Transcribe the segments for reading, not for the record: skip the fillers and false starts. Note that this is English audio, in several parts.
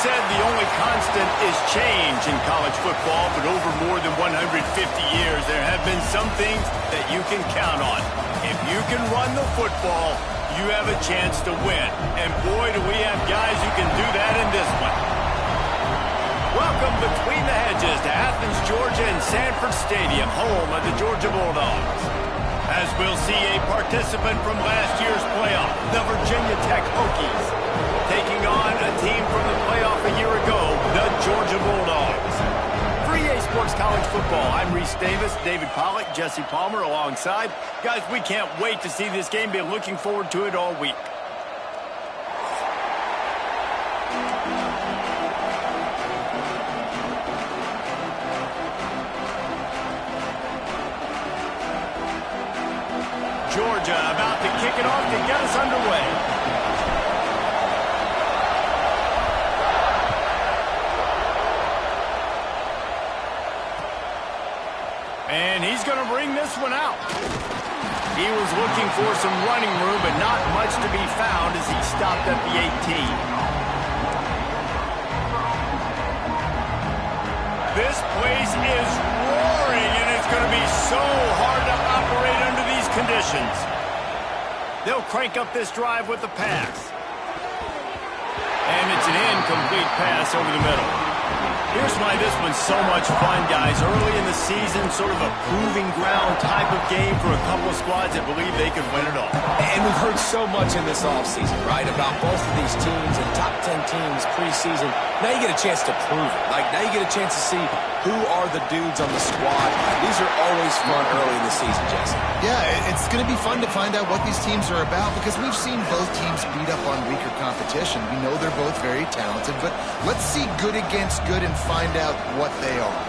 said the only constant is change in college football, but over more than 150 years, there have been some things that you can count on. If you can run the football, you have a chance to win. And boy, do we have guys who can do that in this one. Welcome between the hedges to Athens, Georgia and Sanford Stadium, home of the Georgia Bulldogs. As we'll see a participant from last year's playoff, the Virginia Tech Hokies, taking on a team from the playoff a year ago, the Georgia Bulldogs. For EA Sports College Football, I'm Reese Davis, David Pollack, Jesse Palmer alongside. Guys, we can't wait to see this game. Been looking forward to it all week. Georgia about to kick it off to get us underway. And he's going to bring this one out. He was looking for some running room, but not much to be found as he stopped at the 18. This place is roaring, and it's going to be so hard to operate under these conditions. They'll crank up this drive with the pass. And it's an incomplete pass over the middle. Here's why this one's so much fun, guys. Early in the season, sort of a proving ground type of game for a couple of squads that believe they could win it all. And we've heard so much in this offseason, right, about both of these teams and top 10 teams preseason. Now you get a chance to prove it. Like, now you get a chance to see who are the dudes on the squad. These are always fun early in the season, Jesse. Yeah, it's going to be fun to find out what these teams are about because we've seen both teams beat up on weaker competition. We know they're both very talented, but let's see good against good and find out what they are.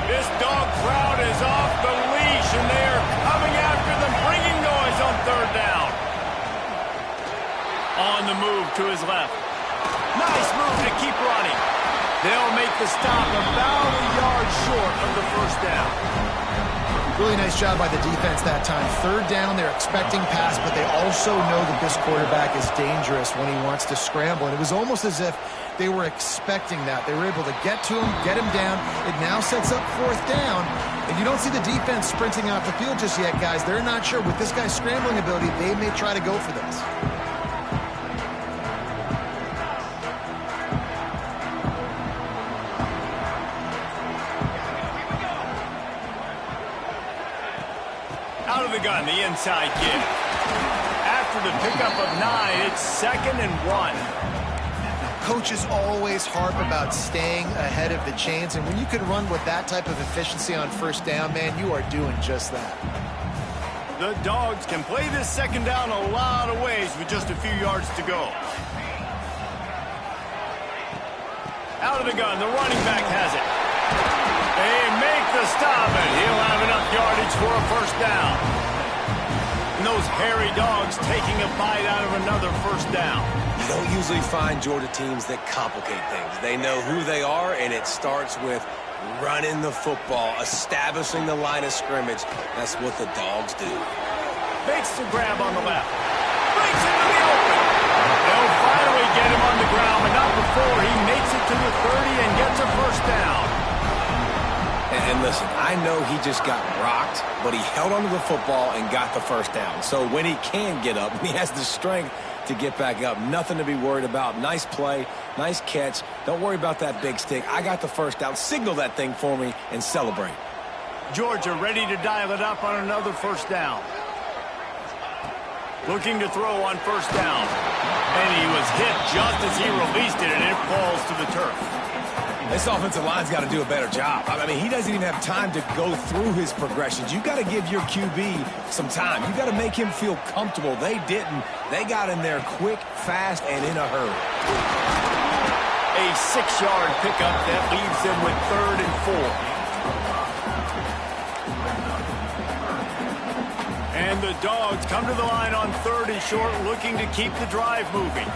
This dog crowd is off the leash, and they are coming after them, bringing noise on third down. On the move to his left. Nice move to keep running. They'll make the stop about a yard short of the first down. Really nice job by the defense that time. Third down, they're expecting pass, but they also know that this quarterback is dangerous when he wants to scramble. And it was almost as if they were expecting that. They were able to get to him, get him down. It now sets up fourth down. And you don't see the defense sprinting off the field just yet, guys. They're not sure. With this guy's scrambling ability, they may try to go for this. Out of the gun, the inside kick. After the pickup of 9, it's 2nd and 1. Coaches always harp about staying ahead of the chains, and when you can run with that type of efficiency on first down, man, you are doing just that. The Dogs can play this second down a lot of ways with just a few yards to go. Out of the gun, the running back has it. They make the stop, and he'll have enough yardage for a first down. And those hairy Dogs taking a bite out of another first down. You don't usually find Georgia teams that complicate things. They know who they are, and it starts with running the football, establishing the line of scrimmage. That's what the Dogs do. Makes the grab on the left. Breaks into the open. They'll finally get him on the ground, but not before he makes it to the 30 and gets a first down. And listen, I know he just got rocked, but he held onto the football and got the first down. So when he can get up, he has the strength to get back up. Nothing to be worried about. Nice play, nice catch. Don't worry about that big stick. I got the first down. Signal that thing for me and celebrate. Georgia ready to dial it up on another first down. Looking to throw on first down. And he was hit just as he released it, and it falls to the turf. This offensive line's got to do a better job. I mean, he doesn't even have time to go through his progressions. You got to give your QB some time. You got to make him feel comfortable. They didn't. They got in there quick, fast, and in a hurry. A 6-yard pickup that leaves them with 3rd and 4. And the Dogs come to the line on 3rd and short, looking to keep the drive moving.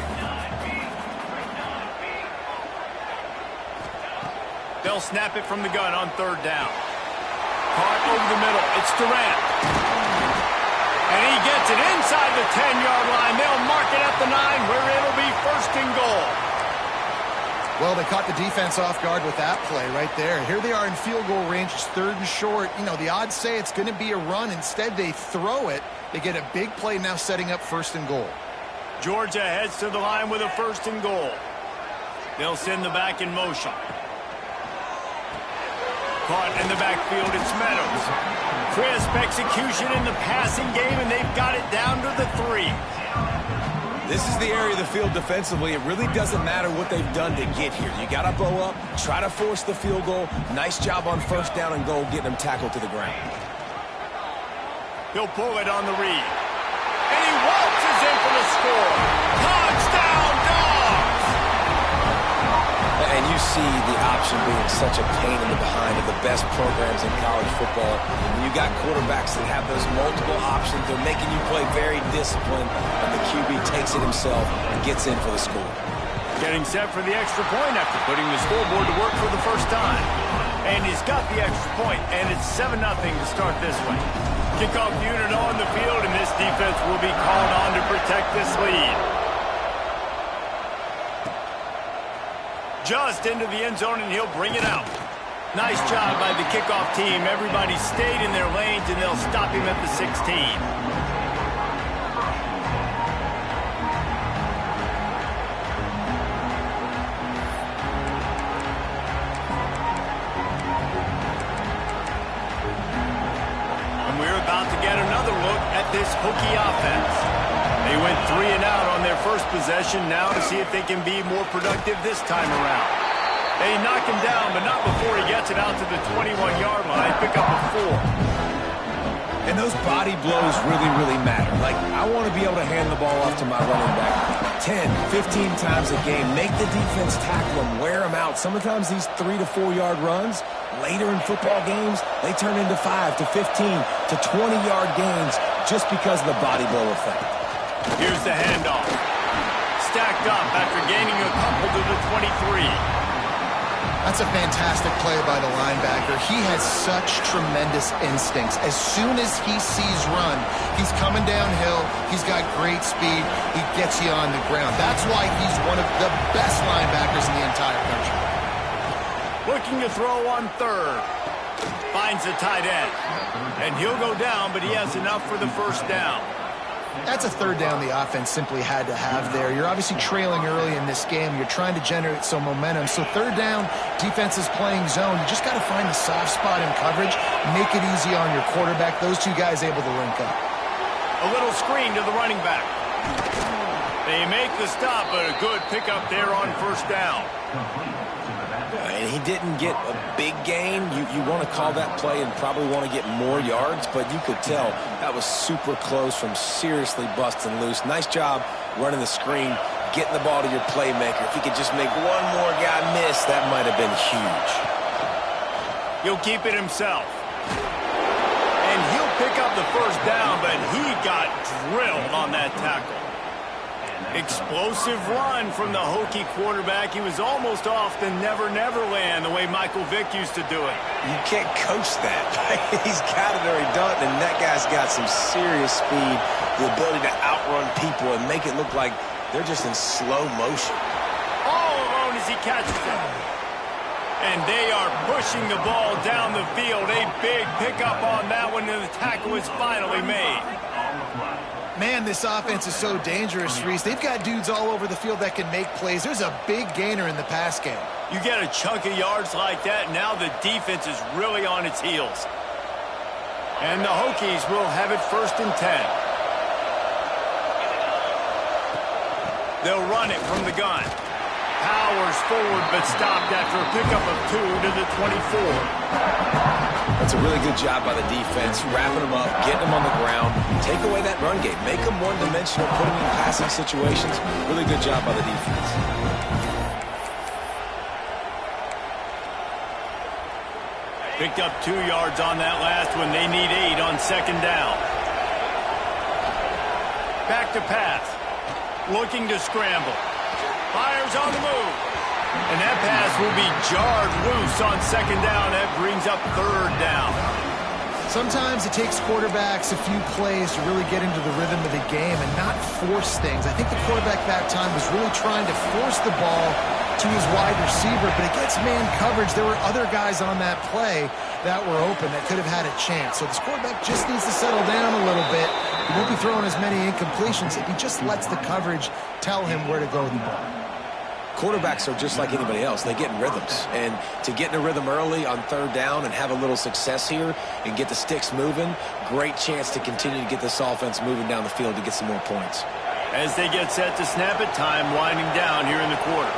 They'll snap it from the gun on 3rd down. Caught over the middle. It's Durant. And he gets Gets it inside the 10-yard line. They'll mark it at the 9 where it'll be 1st and goal. Well, they caught the defense off guard with that play right there. Here they are in field goal range. It's 3rd and short. You know, the odds say it's going to be a run. Instead, they throw it. They get a big play now setting up 1st and goal. Georgia heads to the line with a 1st and goal. They'll send the back in motion. Caught in the backfield, it's Meadows. Crisp execution in the passing game, and they've got it down to the 3. This is the area of the field defensively. It really doesn't matter what they've done to get here. You got to bow up, try to force the field goal. Nice job on 1st down and goal, getting them tackled to the ground. He'll pull it on the read. And he waltzes in for the score. Touchdown, Dogs! And you see the option being such a pain in the behind of the best programs in college football. When you got quarterbacks that have those multiple options, they're making you play very disciplined, and the QB takes it himself and gets in for the score. Getting set for the extra point after putting the scoreboard to work for the first time. And he's got the extra point, and it's 7-0 to start this one. Kickoff unit on the field, and this defense will be called on to protect this lead. Just into the end zone, and he'll bring it out. Nice job by the kickoff team. Everybody stayed in their lanes, and they'll stop him at the 16. This Hokie offense. They went 3 and out on their first possession. Now to see if they can be more productive this time around. They knock him down, but not before he gets it out to the 21-yard line. Pick up a 4. And those body blows really, really matter. Like, I want to be able to hand the ball off to my running back 10, 15 times a game. Make the defense tackle him, wear him out. Sometimes these 3 to 4 yard runs, later in football games, they turn into 5 to 15 to 20-yard gains just because of the body blow effect. Here's the handoff. Stacked up after gaining a couple to the 23. That's a fantastic play by the linebacker. He has such tremendous instincts. As soon as he sees run, he's coming downhill. He's got great speed. He gets you on the ground. That's why he's one of the best linebackers in the entire country. Looking to throw on 3rd. Finds the tight end. And he'll go down, but he has enough for the 1st down. That's a 3rd down the offense simply had to have there. You're obviously trailing early in this game. You're trying to generate some momentum. So 3rd down, defense is playing zone. You just got to find the soft spot in coverage, make it easy on your quarterback. Those two guys able to link up. A little screen to the running back. They make the stop, but a good pickup there on 1st down. And he didn't get a big gain. You want to call that play and probably want to get more yards, but you could tell that was super close from seriously busting loose. Nice job running the screen, getting the ball to your playmaker. If he could just make one more guy miss, that might have been huge. He'll keep it himself. And he'll pick up the 1st down, but he got drilled on that tackle. Explosive run from the Hokie quarterback. He was almost off the never-never land the way Michael Vick used to do it. You can't coach that. He's got it already done, and that guy's got some serious speed, the ability to outrun people and make it look like they're just in slow motion. All alone as he catches it. And they are pushing the ball down the field. A big pickup on that one, and the tackle is finally made. Man, this offense is so dangerous, Reese. They've got dudes all over the field that can make plays. There's a big gainer in the pass game. You get a chunk of yards like that, now the defense is really on its heels. And the Hokies will have it 1st and 10. They'll run it from the gun. Powers forward, but stopped after a pickup of 2 to the 24. That's a really good job by the defense, wrapping them up, getting them on the ground, take away that run game, make them one-dimensional, put them in passing situations. Really good job by the defense. Picked up 2 yards on that last one. They need 8 on 2nd down. Back to pass. Looking to scramble. Fires on the move. And that pass will be jarred loose on 2nd down. That brings up 3rd down. Sometimes it takes quarterbacks a few plays to really get into the rhythm of the game and not force things. I think the quarterback that time was really trying to force the ball to his wide receiver, but against man coverage, there were other guys on that play that were open that could have had a chance. So this quarterback just needs to settle down a little bit. He won't be throwing as many incompletions if he just lets the coverage tell him where to go with the ball. Quarterbacks are just like anybody else. They get in rhythms. And to get in a rhythm early on third down and have a little success here and get the sticks moving, great chance to continue to get this offense moving down the field to get some more points. As they get set to snap it, time winding down here in the quarter.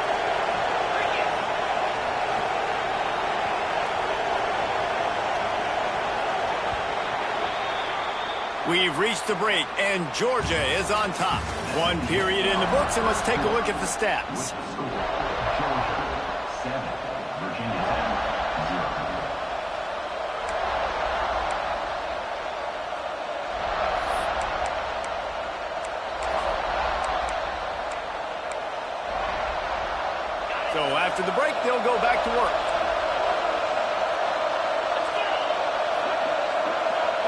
We've reached the break, and Georgia is on top. One period in the books, and let's take a look at the stats. So after the break, they'll go back to work.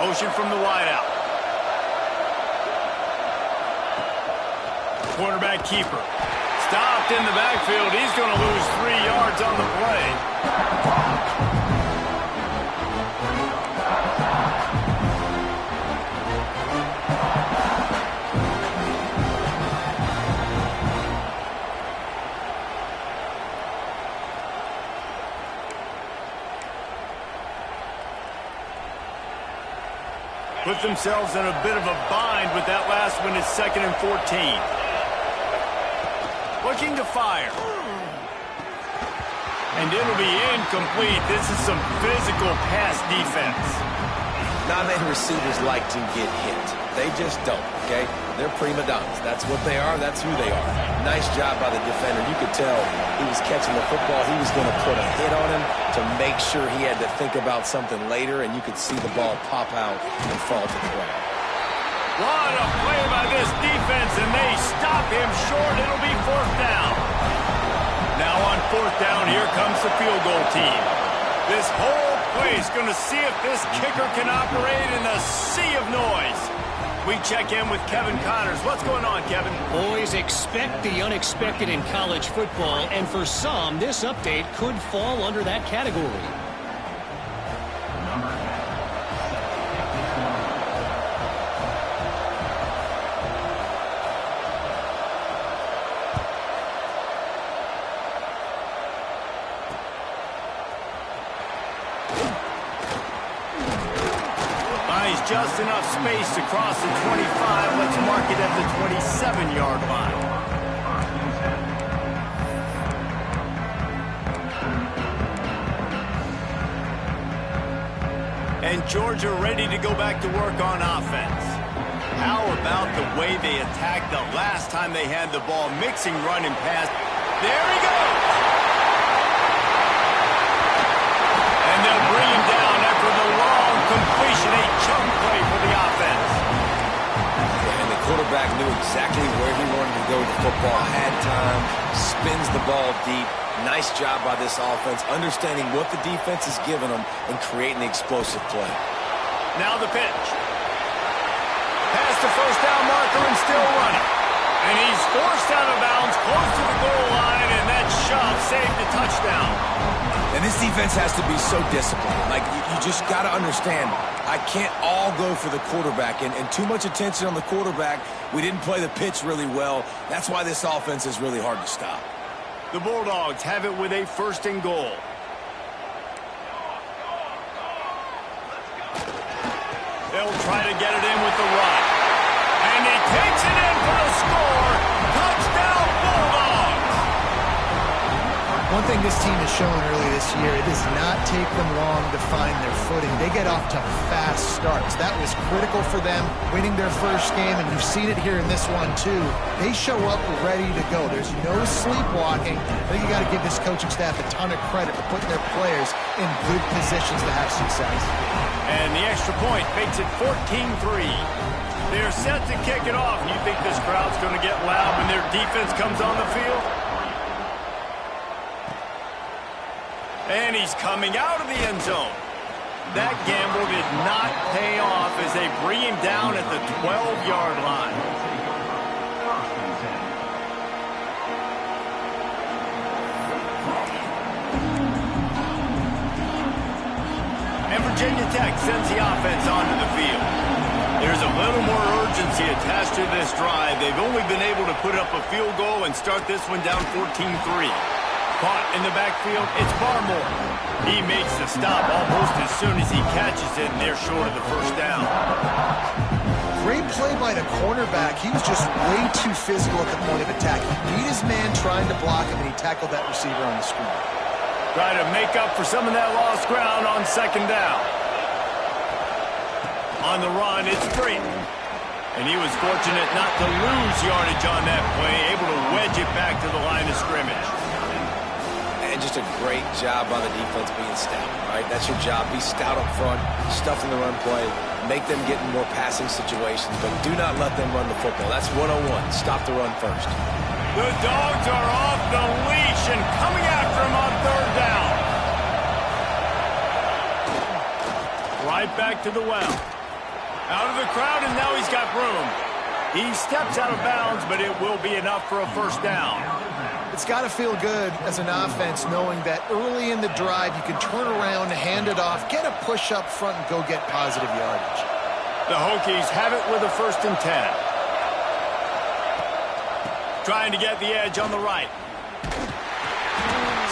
Motion from the wideout. Quarterback keeper. Stopped in the backfield. He's going to lose 3 yards on the play. Put themselves in a bit of a bind with that last one. It's 2nd and 14. Looking to fire. And it'll be incomplete. This is some physical pass defense. Not many receivers like to get hit. They just don't, okay? They're prima donnas. That's what they are. That's who they are. Nice job by the defender. You could tell he was catching the football. He was going to put a hit on him to make sure he had to think about something later, and you could see the ball pop out and fall to the ground. What a play by this defense, and they stop him short. It'll be 4th down. Now on 4th down, here comes the field goal team. This whole play is going to see if this kicker can operate in a sea of noise. We check in with Kevin Connors. What's going on, Kevin? Always expect the unexpected in college football, and for some, this update could fall under that category. Just enough space to cross the 25. Let's mark it at the 27-yard line. And Georgia ready to go back to work on offense. How about the way they attacked the last time they had the ball, mixing run and pass. There he goes! And they'll bring him down after the long completion, a chunk play for the offense. And the quarterback knew exactly where he wanted to go with the football, had time, spins the ball deep. Nice job by this offense, understanding what the defense is giving them and creating the explosive play. Now the pitch. Past the 1st down marker and still running. And he's forced out of bounds close to the goal line, and that shove saved a touchdown. And this defense has to be so disciplined. Like, you just got to understand, I can't all go for the quarterback. And too much attention on the quarterback. We didn't play the pitch really well. That's why this offense is really hard to stop. The Bulldogs have it with a 1st and goal. They'll try to get it in with the run. And he takes it in for the score. Touchdown, Bulldogs! One thing this team has shown early this year, it does not take them long to find their footing. They get off to fast starts. That was critical for them, winning their first game, and you've seen it here in this one too. They show up ready to go. There's no sleepwalking. I think you got to give this coaching staff a ton of credit for putting their players in good positions to have success. And the extra point makes it 14-3. They're set to kick it off. You think this crowd's going to get loud when their defense comes on the field? And he's coming out of the end zone. That gamble did not pay off as they bring him down at the 12-yard line. And Virginia Tech sends the offense onto the field. There's a little more urgency attached to this drive. They've only been able to put up a field goal and start this one down 14-3. Caught in the backfield, it's Barmore. He makes the stop almost as soon as he catches it, and they're short of the first down. Great play by the cornerback. He was just way too physical at the point of attack. He beat his man trying to block him, and he tackled that receiver on the screen. Try to make up for some of that lost ground on second down. On the run, it's Drayton. And he was fortunate not to lose yardage on that play, able to wedge it back to the line of scrimmage. And just a great job by the defense being stout, right? That's your job. Be stout up front, stuff in the run play, make them get in more passing situations, but do not let them run the football. That's 101. Stop the run first. The Dogs are off the leash and coming after him on third down. Right back to the well. Out of the crowd, and now he's got room. He steps out of bounds, but it will be enough for a first down. It's got to feel good as an offense knowing that early in the drive you can turn around, hand it off, get a push up front, and go get positive yardage. The Hokies have it with a 1st and 10. Trying to get the edge on the right.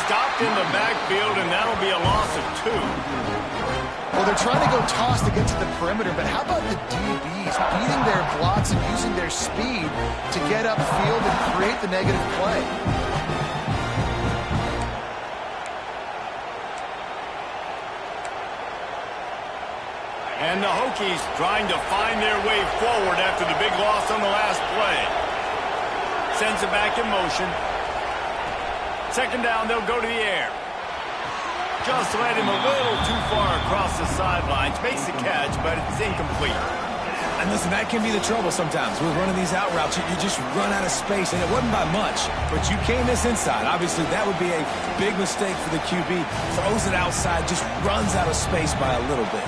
Stopped in the backfield, and that'll be a loss of 2. Well, they're trying to go toss to get to the perimeter, but how about the DBs beating their blocks and using their speed to get upfield and create the negative play? And the Hokies trying to find their way forward after the big loss on the last play. Sends it back in motion. Second down, they'll go to the air. Just led him a little too far across the sidelines. Makes the catch, but it's incomplete. And listen, that can be the trouble sometimes. With running these out routes, you just run out of space, and it wasn't by much. But you came this inside. Obviously, that would be a big mistake for the QB. Throws it outside, just runs out of space by a little bit.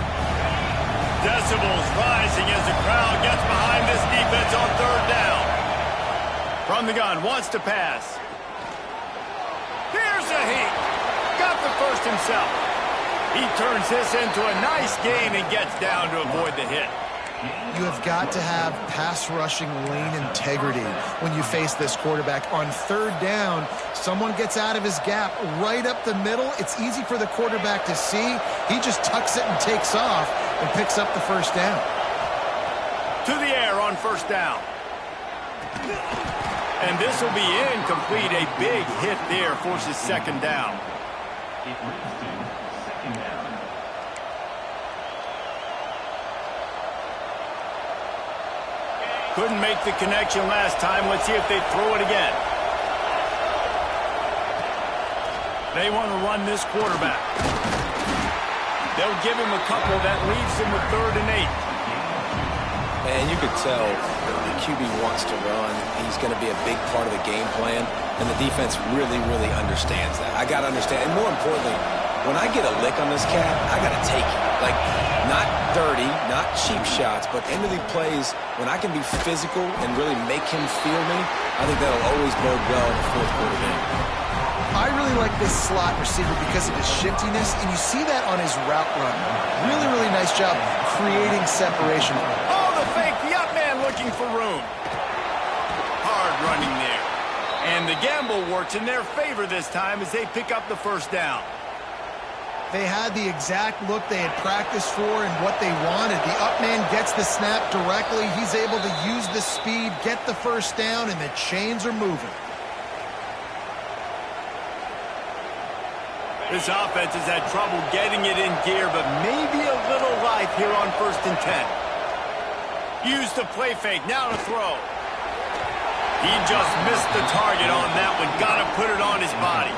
Decibels rising as the crowd gets behind this defense on third down. From the gun, wants to pass. Here's a heat. Got the first himself. He turns this into a nice gain and gets down to avoid the hit. You have got to have pass rushing lane integrity when you face this quarterback. On third down, someone gets out of his gap right up the middle. It's easy for the quarterback to see. He just tucks it and takes off and picks up the first down. To the air on first down. And this will be incomplete. A big hit there forces second down. Couldn't make the connection last time. Let's see if they throw it again. They want to run this quarterback. They'll give him a couple that leaves him with 3rd and 8. And you could tell the QB wants to run. He's going to be a big part of the game plan, and the defense really, really understands that. I got to understand, and more importantly, when I get a lick on this cat, I got to take it. Like, not dirty, not cheap shots, but end of the plays, when I can be physical and really make him feel me, I think that'll always bode well in the 4th quarter game. I really like this slot receiver because of his shiftiness, and you see that on his route run. Really, really nice job creating separation. Oh, the fake, the up man looking for room. Hard running there. And the gamble works in their favor this time as they pick up the first down. They had the exact look they had practiced for and what they wanted. The up man gets the snap directly. He's able to use the speed, get the first down, and the chains are moving. This offense has had trouble getting it in gear, but maybe a little life here on 1st and 10. Use the play fake, now to throw. He just missed the target on that one. Got to put it on his body.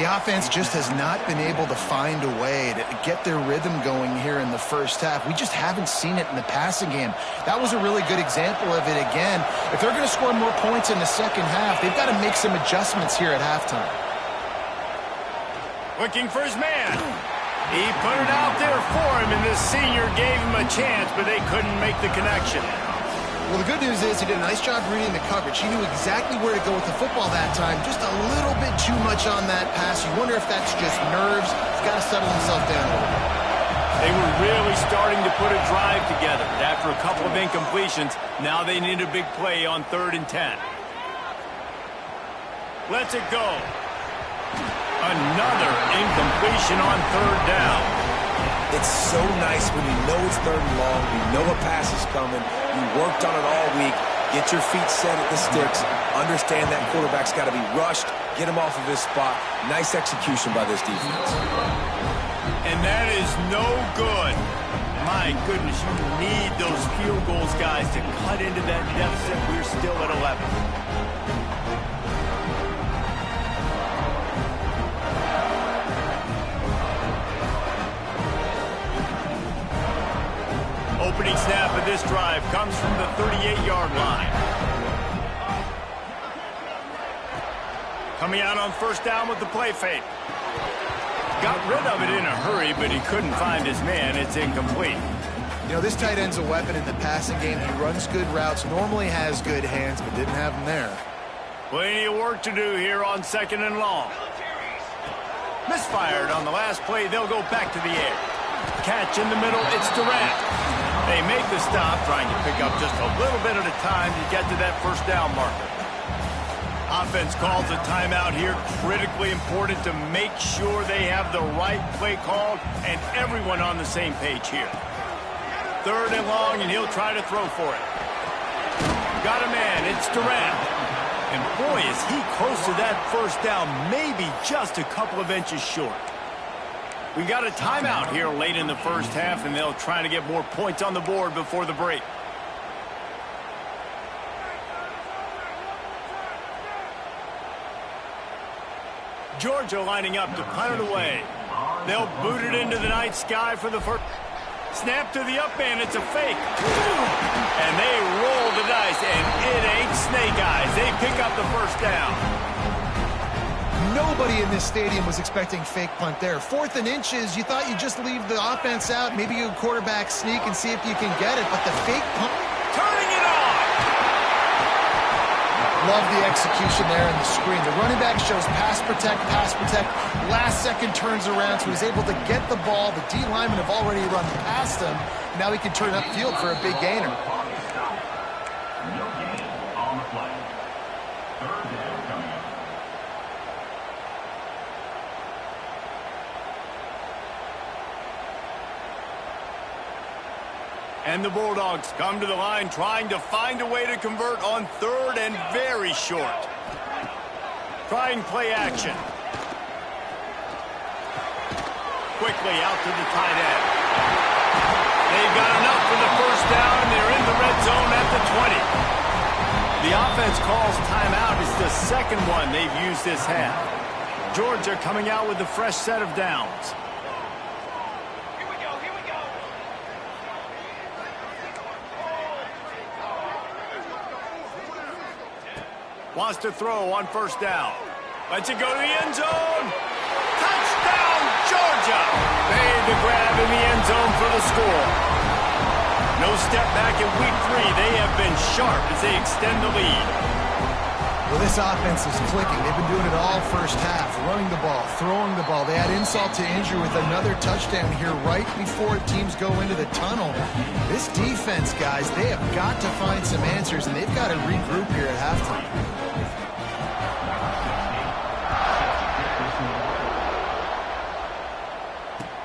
The offense just has not been able to find a way to get their rhythm going here in the first half. We just haven't seen it in the passing game. That was a really good example of it again. If they're going to score more points in the second half, they've got to make some adjustments here at halftime. Looking for his man. He put it out there for him, and the senior gave him a chance, but they couldn't make the connection. Well, the good news is he did a nice job reading the coverage. He knew exactly where to go with the football that time. Just a little bit too much on that pass. You wonder if that's just nerves. He's got to settle himself down a little bit. They were really starting to put a drive together. After a couple of incompletions, now they need a big play on 3rd and 10. Lets it go. Another incompletion on 3rd down. It's so nice when you know it's 3rd and long, you know a pass is coming, you worked on it all week, get your feet set at the sticks, understand that quarterback's got to be rushed, get him off of his spot. Nice execution by this defense. And that is no good. My goodness, you need those field goals, guys, to cut into that deficit. We're still at 11. Opening snap of this drive comes from the 38-yard line. Coming out on 1st down with the play fake. Got rid of it in a hurry, but he couldn't find his man. It's incomplete. You know, this tight end's a weapon in the passing game. He runs good routes, normally has good hands, but didn't have them there. Plenty of work to do here on 2nd and long. Misfired on the last play. They'll go back to the air. Catch in the middle. It's Durant. They make the stop, trying to pick up just a little bit at a time to get to that 1st down marker. Offense calls a timeout here. Critically important to make sure they have the right play called and everyone on the same page here. 3rd and long, and he'll try to throw for it. Got a man. It's Durant. And boy, is he close to that 1st down, maybe just a couple of inches short. We got a timeout here late in the 1st half, and they'll try to get more points on the board before the break. Georgia lining up to punt it away. They'll boot it into the night sky for the first. Snap to the up man. It's a fake. And they roll the dice, and it ain't snake eyes. They pick up the 1st down. Nobody in this stadium was expecting fake punt there. 4th and inches, you thought you'd just leave the offense out, maybe you quarterback sneak and see if you can get it, but the fake punt. Turning it on! Love the execution there in the screen. The running back shows pass protect, last second turns around, so he's able to get the ball. The D linemen have already run past him. Now he can turn upfield for a big gainer. And the Bulldogs come to the line trying to find a way to convert on 3rd and very short. Trying play action. Quickly out to the tight end. They've got enough for the 1st down, and they're in the red zone at the 20. The offense calls timeout. It's the 2nd one they've used this half. Georgia coming out with a fresh set of downs. Wants to throw on 1st down. Lets it go to the end zone. Touchdown, Georgia! Made the grab in the end zone for the score. No step back in week 3. They have been sharp as they extend the lead. Well, this offense is clicking. They've been doing it all 1st half. Running the ball, throwing the ball. They add insult to injury with another touchdown here right before teams go into the tunnel. This defense, guys, they have got to find some answers, and they've got to regroup here at halftime.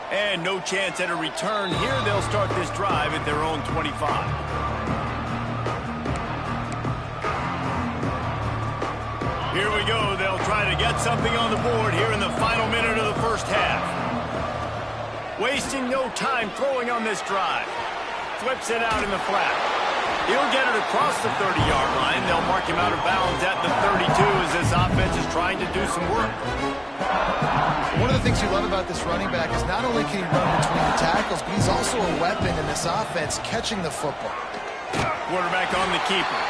And no chance at a return here. They'll start this drive at their own 25. Here we go. They'll try to get something on the board here in the final minute of the 1st half. Wasting no time throwing on this drive. Flips it out in the flat. He'll get it across the 30-yard line. They'll mark him out of bounds at the 32 as this offense is trying to do some work. One of the things you love about this running back is not only can he run between the tackles, but he's also a weapon in this offense catching the football. Quarterback on the keeper.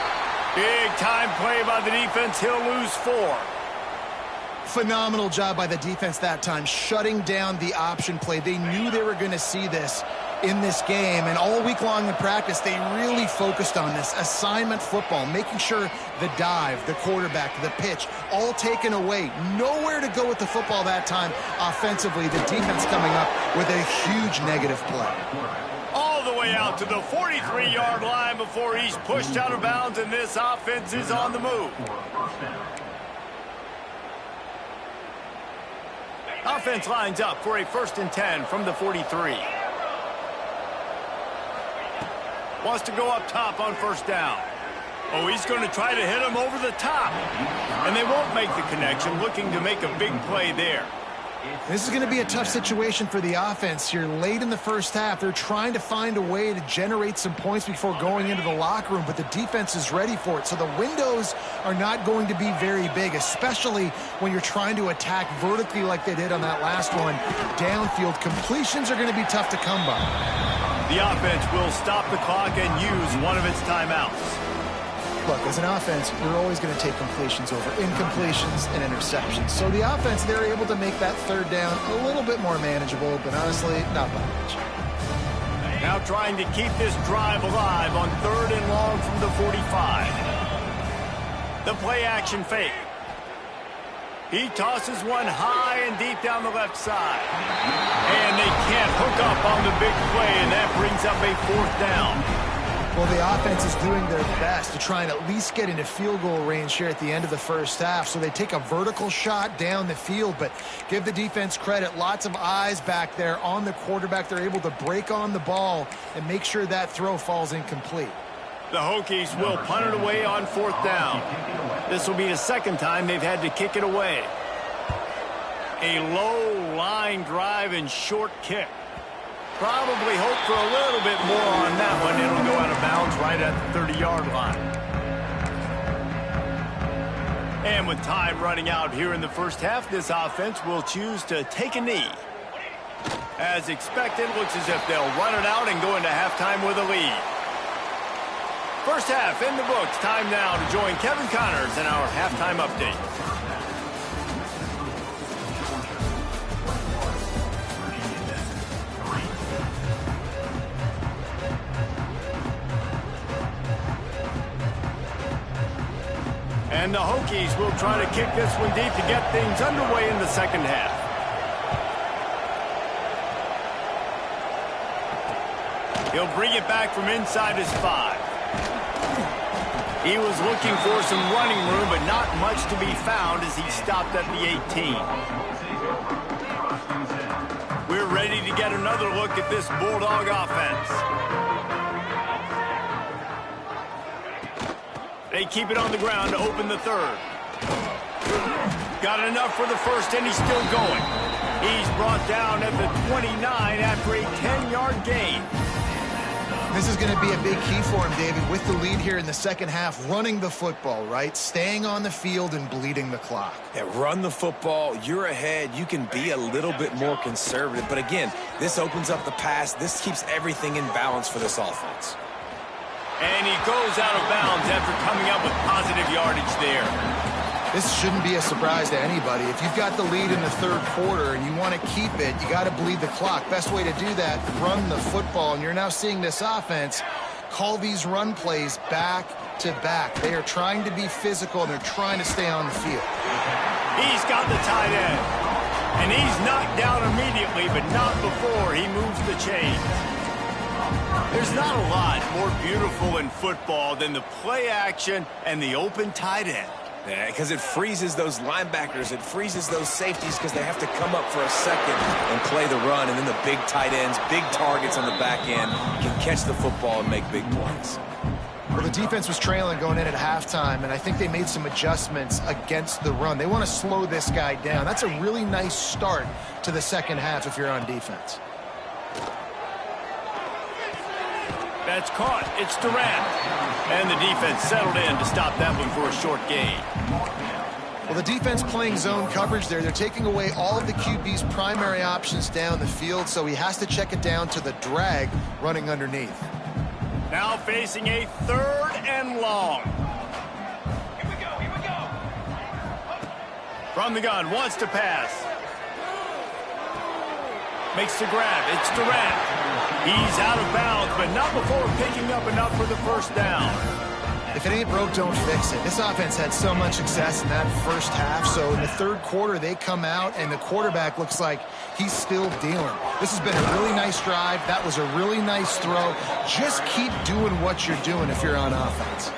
Big time play by the defense. He'll lose 4. Phenomenal job by the defense that time, shutting down the option play. They knew they were going to see this in this game, and all week long in practice, they really focused on this assignment football, making sure the dive, the quarterback, the pitch, all taken away. Nowhere to go with the football that time offensively. The defense coming up with a huge negative play. All the way out to the 43-yard line before he's pushed out of bounds, and this offense is on the move. Offense lines up for a 1st and 10 from the 43. Wants to go up top on 1st down. Oh, he's going to try to hit him over the top. And they won't make the connection, looking to make a big play there. This is going to be a tough situation for the offense here. Late in the first half, they're trying to find a way to generate some points before going into the locker room, but the defense is ready for it. So the windows are not going to be very big, especially when you're trying to attack vertically like they did on that last one. Downfield completions are going to be tough to come by. The offense will stop the clock and use one of its timeouts. Look, as an offense, you're always going to take completions over incompletions and interceptions. So the offense, they're able to make that 3rd down a little bit more manageable, but honestly, not by much. Now trying to keep this drive alive on 3rd and long from the 45. The play action fake. He tosses one high and deep down the left side. And they can't hook up on the big play, and that brings up a 4th down. Well, the offense is doing their best to try and at least get into field goal range here at the end of the first half. So they take a vertical shot down the field, but give the defense credit. Lots of eyes back there on the quarterback. They're able to break on the ball and make sure that throw falls incomplete. The Hokies will punt it away on 4th down. This will be the 2nd time they've had to kick it away. A low line drive and short kick. Probably hope for a little bit more on that one. It'll go out of bounds right at the 30-yard line. And with time running out here in the first half, this offense will choose to take a knee. As expected, looks as if they'll run it out and go into halftime with a lead. First half in the books. Time now to join Kevin Connors in our halftime update. And the Hokies will try to kick this one deep to get things underway in the 2nd half. He'll bring it back from inside his 5. He was looking for some running room, but not much to be found as he stopped at the 18. We're ready to get another look at this Bulldog offense. They keep it on the ground to open the 3rd. Got enough for the 1st, and he's still going. He's brought down at the 29 after a 10-yard gain. This is going to be a big key for him, David, with the lead here in the 2nd half, running the football, right? Staying on the field and bleeding the clock. Yeah, run the football. You're ahead. You can be a little bit more conservative. But again, this opens up the pass. This keeps everything in balance for this offense. And he goes out of bounds after coming up with positive yardage there. This shouldn't be a surprise to anybody. If you've got the lead in the 3rd quarter and you want to keep it, you got to bleed the clock. Best way to do that, run the football. And you're now seeing this offense call these run plays back to back. They are trying to be physical, and they're trying to stay on the field. He's got the tight end. And he's knocked down immediately, but not before he moves the chains. There's not a lot more beautiful in football than the play action and the open tight end. Yeah, because it freezes those linebackers. It freezes those safeties because they have to come up for a second and play the run. And then the big tight ends, big targets on the back end, can catch the football and make big plays. Well, the defense was trailing going in at halftime, and I think they made some adjustments against the run. They want to slow this guy down. That's a really nice start to the 2nd half if you're on defense. That's caught. It's Durant. And the defense settled in to stop that one for a short gain. Well, the defense playing zone coverage there. They're taking away all of the QB's primary options down the field, so he has to check it down to the drag running underneath. Now facing a 3rd and long. From the gun, wants to pass. Makes the grab. It's Durant. He's out of bounds, but not before picking up enough for the first down. If it ain't broke, don't fix it. This offense had so much success in that first half, so in the third quarter, they come out, and the quarterback looks like he's still dealing. This has been a really nice drive. That was a really nice throw. Just keep doing what you're doing if you're on offense.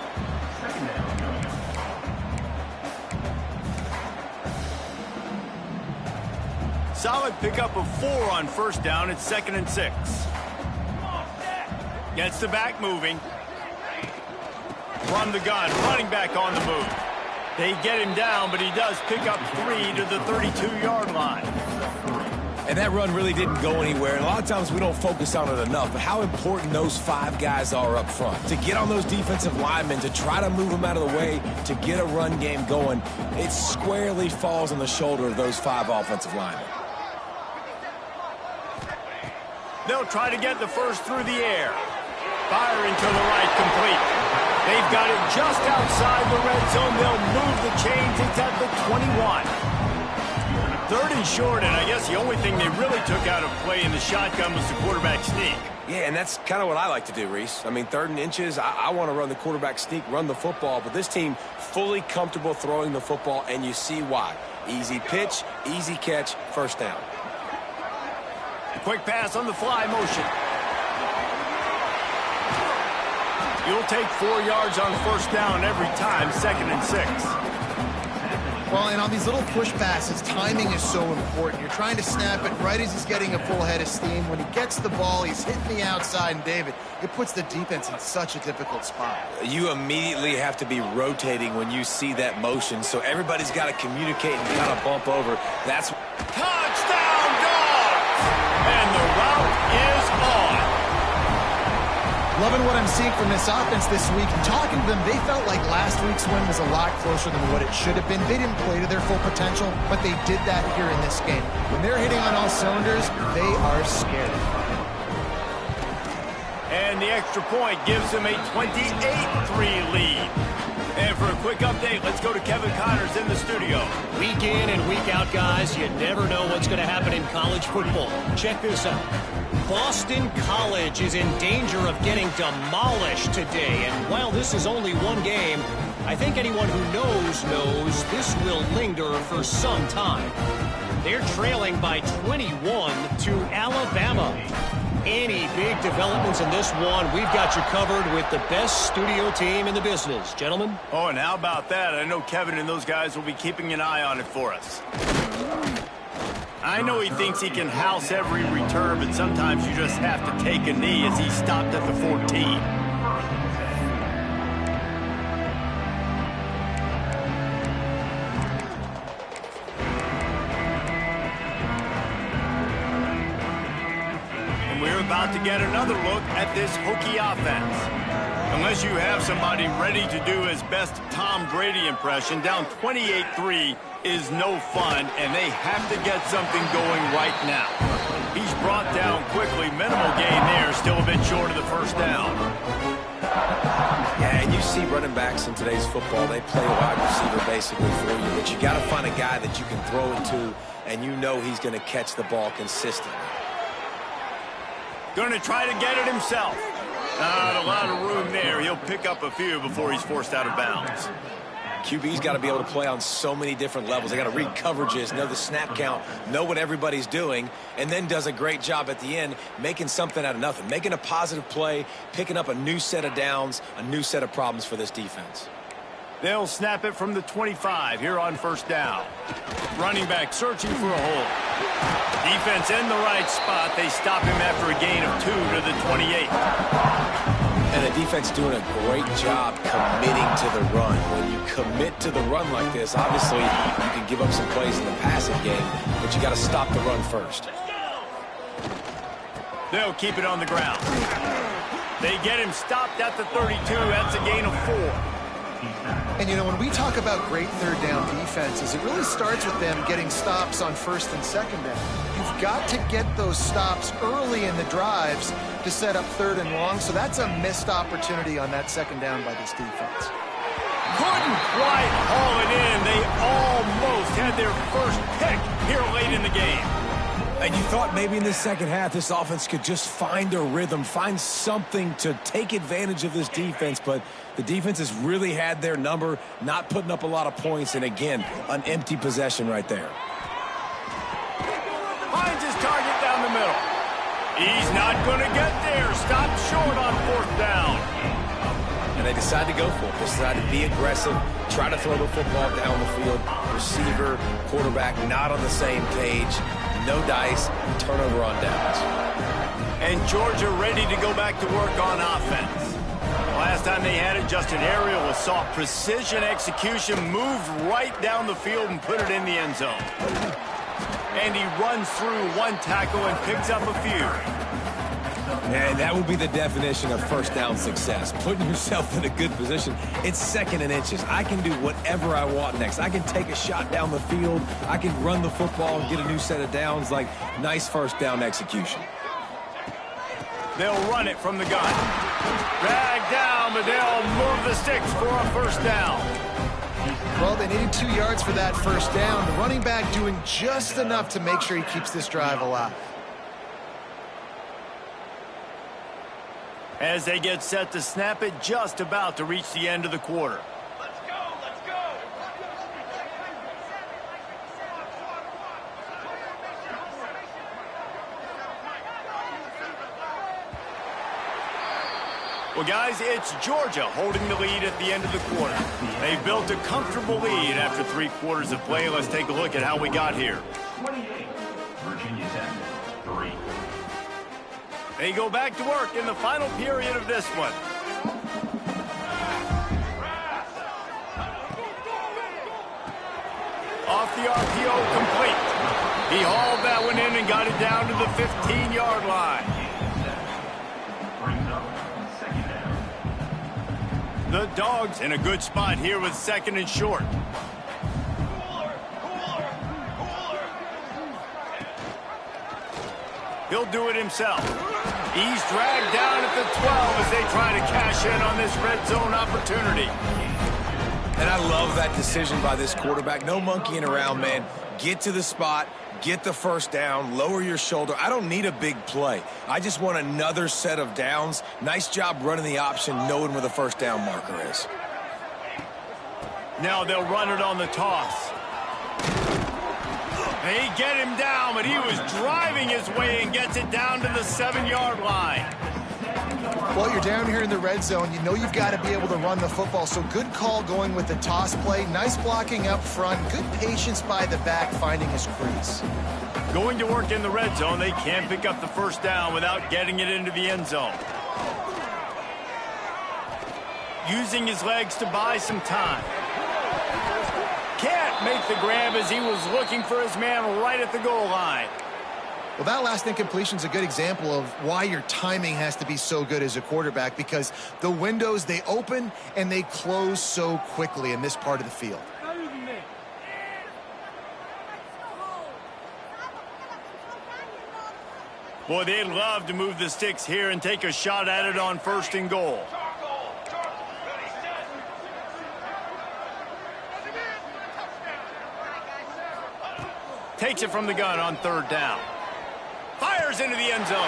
Solid pickup of 4 on first down. It's 2nd and 6. Gets the back moving. From the gun, running back on the move. They get him down, but he does pick up 3 to the 32-yard line. And that run really didn't go anywhere. And a lot of times we don't focus on it enough, but how important those 5 guys are up front. To get on those defensive linemen, to try to move them out of the way, to get a run game going, it squarely falls on the shoulder of those 5 offensive linemen. They'll try to get the first through the air. Firing to the right, complete. They've got it just outside the red zone. They'll move the chains. It's at the 21. 3rd and short, and I guess the only thing they really took out of play in the shotgun was the quarterback sneak. Yeah, and that's kind of what I like to do, Reese. I mean, 3rd and inches, I want to run the quarterback sneak, run the football, but this team fully comfortable throwing the football, and you see why. Easy pitch, easy catch, first down. A quick pass on the fly motion. You'll take 4 yards on first down every time, 2nd and 6. Well, and on these little push passes, timing is so important. You're trying to snap it right as he's getting a full head of steam. When he gets the ball, he's hitting the outside, and David, it puts the defense in such a difficult spot. You immediately have to be rotating when you see that motion, so everybody's got to communicate and kind of bump over. That's touchdown, Dogs! And the route is on. Loving what I'm seeing from this offense this week. Talking to them, they felt like last week's win was a lot closer than what it should have been. They didn't play to their full potential, but they did that here in this game. When they're hitting on all cylinders, they are scared. And the extra point gives them a 28-3 lead. And for a quick update, let's go to Kevin Connors in the studio. Week in and week out, guys, you never know what's going to happen in college football. Check this out. Boston College is in danger of getting demolished today. And while this is only one game, I think anyone who knows this will linger for some time. They're trailing by 21 to Alabama. Any big developments in this one, we've got you covered with the best studio team in the business. Gentlemen? Oh, and how about that? I know Kevin and those guys will be keeping an eye on it for us. I know he thinks he can house every return, but sometimes you just have to take a knee as he stopped at the 14. We're about to get another look at this Hokie offense. Unless you have somebody ready to do his best Tom Brady impression, down 28-3 is no fun, and they have to get something going right now. He's brought down quickly. Minimal gain there, still a bit short of the first down. Yeah, and you see running backs in today's football, they play a wide receiver basically for you, but you got to find a guy that you can throw it to, and you know he's going to catch the ball consistently. Going to try to get it himself. Not a lot of room there. He'll pick up a few before he's forced out of bounds. QB's got to be able to play on so many different levels. They got to read coverages, know the snap count, know what everybody's doing, and then does a great job at the end making something out of nothing, making a positive play, picking up a new set of downs, a new set of problems for this defense. They'll snap it from the 25 here on first down. Running back searching for a hole. Defense in the right spot. They stop him after a gain of 2 to the 28. And the defense doing a great job committing to the run. When you commit to the run like this, obviously you can give up some plays in the passing game, but you got to stop the run first. They'll keep it on the ground. They get him stopped at the 32. That's a gain of 4. And, you know, when we talk about great third down defenses, it really starts with them getting stops on first and second down. You've got to get those stops early in the drives to set up third and long, so that's a missed opportunity on that second down by this defense. Couldn't quite haul it in. They almost had their first pick here late in the game. And you thought maybe in the second half this offense could just find a rhythm, find something to take advantage of this defense, but the defense has really had their number, not putting up a lot of points, and again, an empty possession right there. Finds his target down the middle. He's not going to get there. Stopped short on 4th down. And they decide to go for it. They decide to be aggressive, try to throw the football down the field. Receiver, quarterback, not on the same page. No dice, turnover on downs. And Georgia ready to go back to work on offense. Last time they had it, just an aerial assault. Precision execution, moved right down the field and put it in the end zone. And he runs through one tackle and picks up a few. And that will be the definition of first down success. Putting yourself in a good position. It's 2nd and inches. I can do whatever I want next. I can take a shot down the field. I can run the football and get a new set of downs. Like, nice first down execution. They'll run it from the gun. Drag down, but they'll move the sticks for a first down. Well, they needed 2 yards for that first down. The running back doing just enough to make sure he keeps this drive alive. As they get set to snap it, just about to reach the end of the quarter. Let's go, let's go. Well, guys, it's Georgia holding the lead at the end of the quarter. They built a comfortable lead after 3 quarters of play. Let's take a look at how we got here. 28, Virginia Tech, 3. They go back to work in the final period of this one. Off the RPO, complete. He hauled that one in and got it down to the 15-yard line. The Dogs in a good spot here with 2nd and short. He'll do it himself. He's dragged down at the 12 as they try to cash in on this red zone opportunity. And I love that decision by this quarterback. No monkeying around, man. Get to the spot, get the first down, lower your shoulder. I don't need a big play. I just want another set of downs. Nice job running the option, knowing where the first down marker is. Now they'll run it on the toss. They get him down, but he was driving his way and gets it down to the 7-yard line. Well, you're down here in the red zone. You know you've got to be able to run the football, so good call going with the toss play. Nice blocking up front. Good patience by the back finding his crease. Going to work in the red zone, they can't pick up the first down without getting it into the end zone. Using his legs to buy some time. Can't make the grab as he was looking for his man right at the goal line. Well, that last incompletion is a good example of why your timing has to be so good as a quarterback, because the windows, they open and they close so quickly in this part of the field. Boy, they'd love to move the sticks here and take a shot at it on 1st and goal. Takes it from the gun on 3rd down. Fires into the end zone.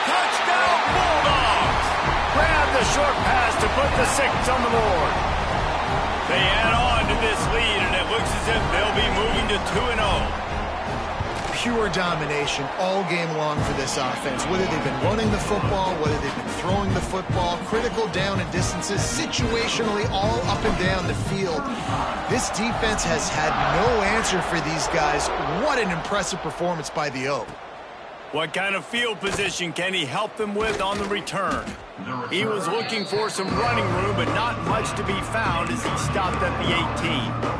Touchdown, Bulldogs! Grab the short pass to put the 6 on the board. They add on to this lead, and it looks as if they'll be moving to 2-0. Pure domination all game long for this offense. Whether they've been running the football, whether they've been throwing the football, critical down and distances, situationally all up and down the field. This defense has had no answer for these guys. What an impressive performance by the O. What kind of field position can he help them with on the return? He was looking for some running room, but not much to be found as he stopped at the 18.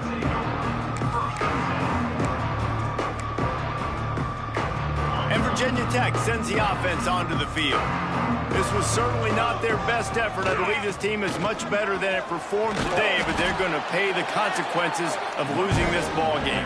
And Virginia Tech sends the offense onto the field. This was certainly not their best effort. I believe this team is much better than it performed today, but they're going to pay the consequences of losing this ball game.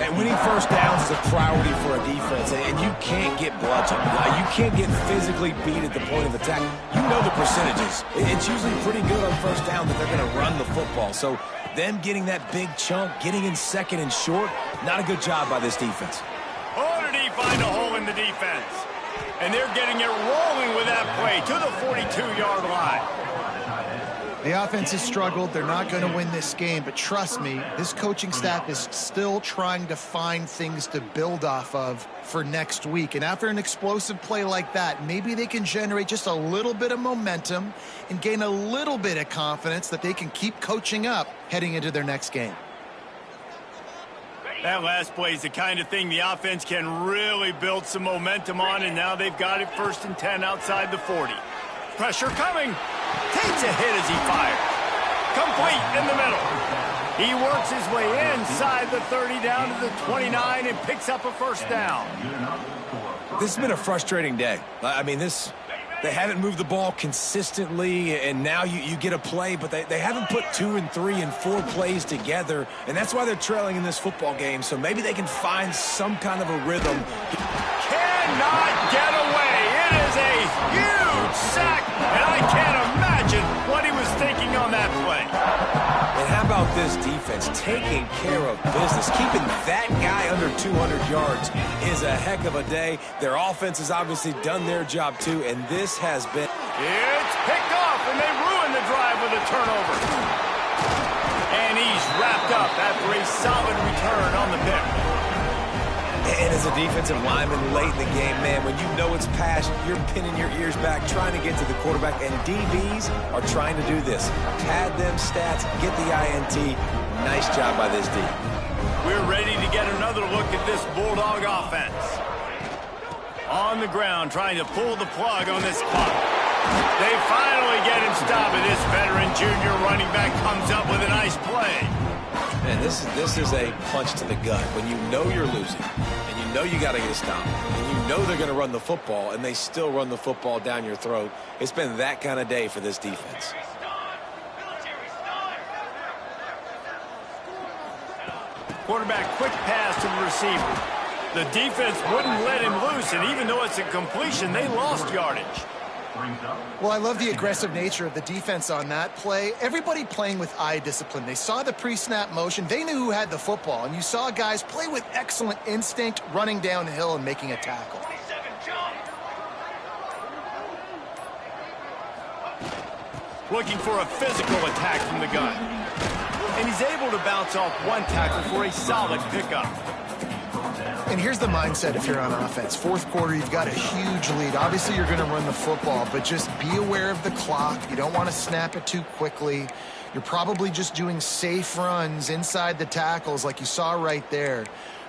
And winning first downs is a priority for a defense, and you can't get bludgeoned. You can't get physically beat at the point of attack. You know the percentages. It's usually pretty good on first down that they're going to run the football. So them getting that big chunk, getting in second and short, not a good job by this defense. Oh, did he find a hole in the defense? And they're getting it rolling with that play to the 42-yard line. The offense has struggled. They're not going to win this game, but trust me, this coaching staff is still trying to find things to build off of for next week. And after an explosive play like that, maybe they can generate just a little bit of momentum and gain a little bit of confidence that they can keep coaching up heading into their next game. That last play is the kind of thing the offense can really build some momentum on, and now they've got it 1st and 10 outside the 40. Pressure coming. Takes a hit as he fired. Complete in the middle. He works his way inside the 30 down to the 29 and picks up a first down. This has been a frustrating day. I mean, they haven't moved the ball consistently, and now you get a play, but they haven't put 2 and 3 and 4 plays together, and that's why they're trailing in this football game. So maybe they can find some kind of a rhythm. Cannot get away. It is a huge sack, and I can't imagine what he was thinking on that play. And how about this defense taking care of business? Keeping that guy under 200 yards is a heck of a day. Their offense has obviously done their job too, and this has been... It's picked off, and they ruin the drive with a turnover. And he's wrapped up after a solid return on the pick. And as a defensive lineman late in the game, man, when you know it's past, you're pinning your ears back, trying to get to the quarterback, and DBs are trying to do this. Pad them stats, get the INT. Nice job by this D. We're ready to get another look at this Bulldog offense. On the ground, trying to pull the plug on this clock. They finally get him stopped, and this veteran junior running back comes up with a nice play. Man, this is a punch to the gut. When you know you're losing, and you know you got to get a stop, and you know they're going to run the football, and they still run the football down your throat. It's been that kind of day for this defense. Quarterback quick pass to the receiver. The defense wouldn't let him loose, and even though it's a completion, they lost yardage. Well, I love the aggressive nature of the defense on that play. Everybody playing with eye discipline. They saw the pre-snap motion. They knew who had the football, and you saw guys play with excellent instinct, running downhill and making a tackle. Looking for a physical attack from the gun. And he's able to bounce off one tackle for a solid pickup. And here's the mindset if you're on offense. 4th quarter, you've got a huge lead. Obviously, you're going to run the football, but just be aware of the clock. You don't want to snap it too quickly. You're probably just doing safe runs inside the tackles like you saw right there.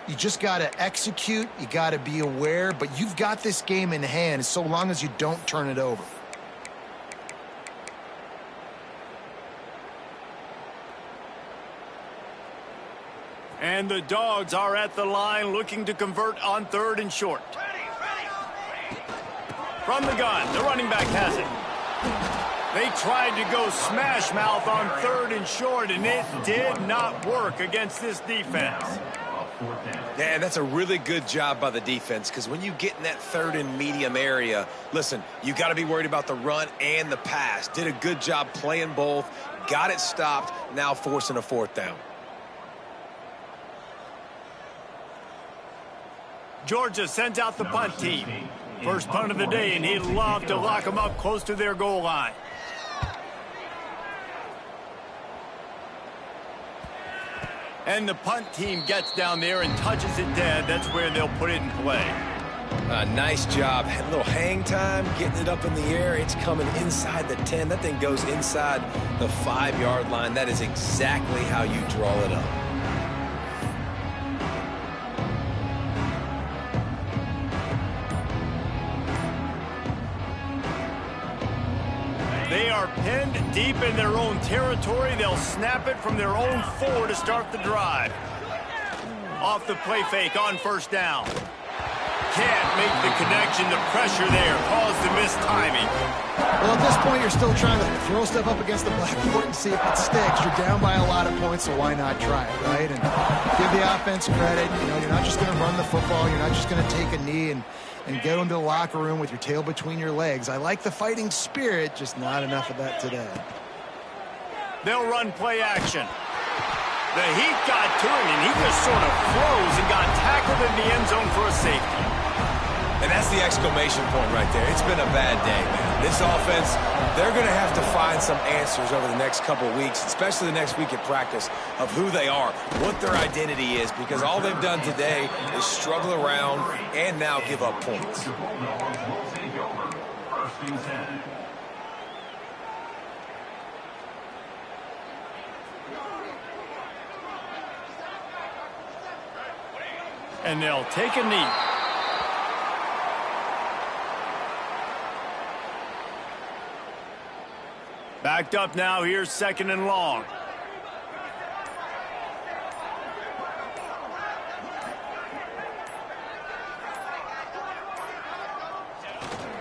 You just got to execute. You got to be aware, but you've got this game in hand so long as you don't turn it over. And the Dogs are at the line looking to convert on 3rd and short. From the gun, the running back has it. They tried to go smash mouth on 3rd and short, and it did not work against this defense. Yeah, that's a really good job by the defense, because when you get in that 3rd and medium area, listen, you got to be worried about the run and the pass. Did a good job playing both, got it stopped, now forcing a 4th down. Georgia sends out the punt team. First punt of the day, and he'd love to lock them up close to their goal line. And the punt team gets down there and touches it dead. That's where they'll put it in play. Nice job. A little hang time, getting it up in the air. It's coming inside the 10. That thing goes inside the 5-yard line. That is exactly how you draw it up. They are pinned deep in their own territory. They'll snap it from their own 4 to start the drive. Off the play fake on 1st down. can't make the connection. The pressure there caused the missed timing. Well, at this point, you're still trying to throw stuff up against the blackboard and see if it sticks. You're down by a lot of points, so why not try it, right? And give the offense credit. You know, you're not just going to run the football. You're not just going to take a knee and go into the locker room with your tail between your legs. I like the fighting spirit, just not enough of that today. They'll run play action. The heat got to him, and he just sort of froze and got tackled in the end zone for a safety. And that's the exclamation point right there. It's been a bad day, man. This offense, they're going to have to find some answers over the next couple of weeks, especially the next week at practice, of who they are, what their identity is, because all they've done today is struggle around and now give up points. And they'll take a knee. Backed up now. Here's 2nd and long.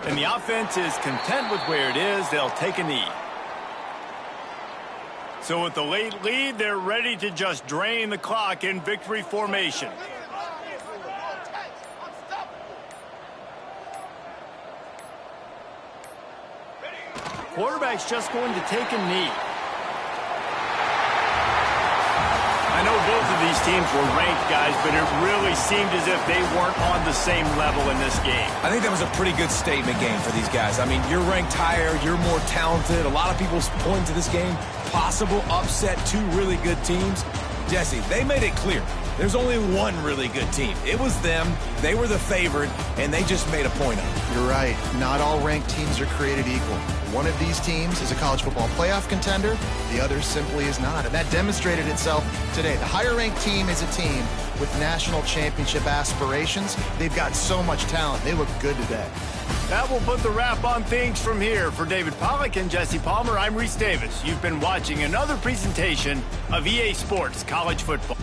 And the offense is content with where it is. They'll take a knee. So with the late lead, they're ready to just drain the clock in victory formation. Quarterback's just going to take a knee. I know both of these teams were ranked, guys, but it really seemed as if they weren't on the same level in this game. I think that was a pretty good statement game for these guys. I mean, you're ranked higher, you're more talented. A lot of people point to this game, possible upset, 2 really good teams. Jesse, they made it clear. There's only one really good team. It was them. They were the favorite, and they just made a point of it. You're right. Not all ranked teams are created equal. One of these teams is a college football playoff contender. The other simply is not. And that demonstrated itself today. The higher-ranked team is a team with national championship aspirations. They've got so much talent. They look good today. That will put the wrap on things from here. For David Pollack and Jesse Palmer, I'm Reese Davis. You've been watching another presentation of EA Sports College Football.